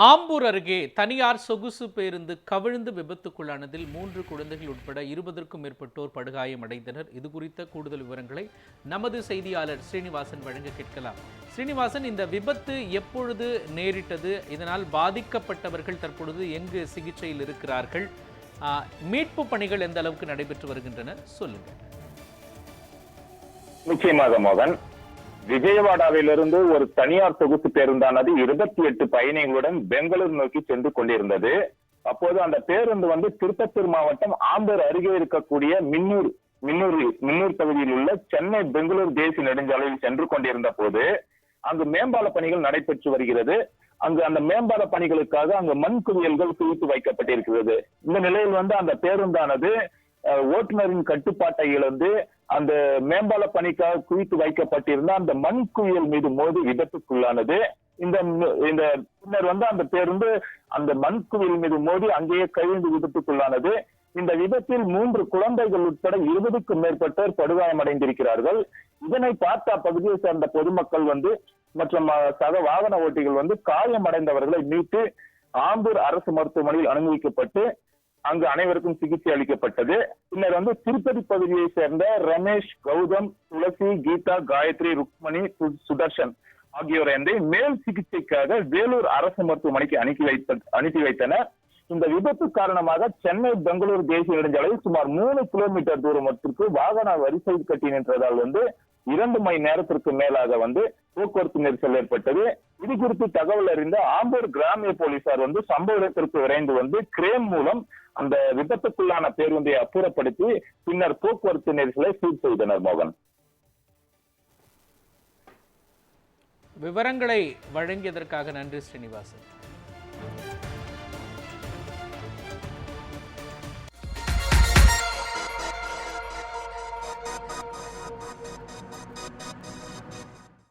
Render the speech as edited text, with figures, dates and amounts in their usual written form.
ஆம்பூர் அருகே தனியார் சொகுசு பேருந்து கவிழ்ந்து விபத்துக்குள்ளானதில் 3 குழந்தைகள் உட்பட 20க்கும் மேற்பட்டோர் படுகாயமடைந்தனர். இது குறித்த கூடுதல் விவரங்களை நமது செய்தியாளர் ஸ்ரீனிவாசன் வழங்க கேட்கலாம். ஸ்ரீனிவாசன், இந்த விபத்து எப்பொழுது நேரிட்டது? இதனால் பாதிக்கப்பட்டவர்கள் தற்பொழுது எங்கு சிகிச்சையில் இருக்கிறார்கள்? மீட்பு பணிகள் எந்த அளவுக்கு நடைபெற்று வருகின்றன? சொல்லுங்க. நிச்சயமாக மோகன், விஜயவாடாவிலிருந்து ஒரு தனியார் சொகுசு பேருந்தானது 28 பயணிகளுடன் பெங்களூர் நோக்கி சென்று கொண்டிருந்தது. அப்போது அந்த பேருந்து திருப்பத்தூர் மாவட்டம் ஆம்பூர் அருகே இருக்கக்கூடிய மின்னூர் பகுதியில் உள்ள சென்னை பெங்களூர் தேசிய நெடுஞ்சாலையில் சென்று கொண்டிருந்த போது அங்கு மேம்பால பணிகள் நடைபெற்று வருகிறது. அங்கு அந்த மேம்பால பணிகளுக்காக அங்கு மண் குவியல்கள் குவித்து வைக்கப்பட்டிருக்கிறது. இந்த நிலையில் அந்த பேருந்தானது ஓட்டுநரின் கட்டுப்பாட்டை இழந்து அந்த மேம்பால பணிக்காக குவித்து வைக்கப்பட்டிருந்த அந்த மண் குவியல் மீது மோதி விபத்துக்குள்ளானது. இந்த பின்னர் அந்த பேருந்து அந்த மண் குவியல் மீது மோதி அங்கேயே கவிழ்ந்து விபத்துக்குள்ளானது. இந்த விபத்தில் 3 குழந்தைகள் உட்பட 20க்கும் மேற்பட்டோர் படுகாயமடைந்திருக்கிறார்கள். இதனை பார்த்த அப்பகுதியை சேர்ந்த பொதுமக்கள் மற்றும் சக வாகன ஓட்டிகள் காயமடைந்தவர்களை மீட்டு ஆம்பூர் அரசு மருத்துவமனையில் அனுமதிக்கப்பட்டு அங்கு அனைவருக்கும் சிகிச்சை அளிக்கப்பட்டது. பின்னர் திருப்பதி பகுதியை சேர்ந்த ரமேஷ், கௌதம், துளசி, கீதா, காயத்ரி, ருக்மணி, சுதர்ஷன் ஆகியோரை மேல் சிகிச்சைக்காக வேலூர் அரசு மருத்துவமனைக்கு அனுப்பி வைத்தனர். இந்த விபத்து காரணமாக சென்னை பெங்களூர் தேசிய நெடுஞ்சாலையில் சுமார் 3 கிலோமீட்டர் தூரத்திற்கு வாகன வரிசை கட்டி நின்றதால் 2 மணி நேரத்திற்கு மேலாக போக்குவரத்து நெரிசல் ஏற்பட்டது. இது குறித்து தகவல் அறிந்த ஆம்பூர் கிராமிய போலீசார் சம்பவ இடத்திற்கு விரைந்து கிரேன் மூலம் அந்த விபத்துக்குள்ளான பேருந்தை அப்புறப்படுத்தி பின்னர் போக்குவரத்து நெரிசலை சீர் செய்தனர். மோகன், விவரங்களை வழங்கியதற்காக நன்றி ஸ்ரீனிவாசன்.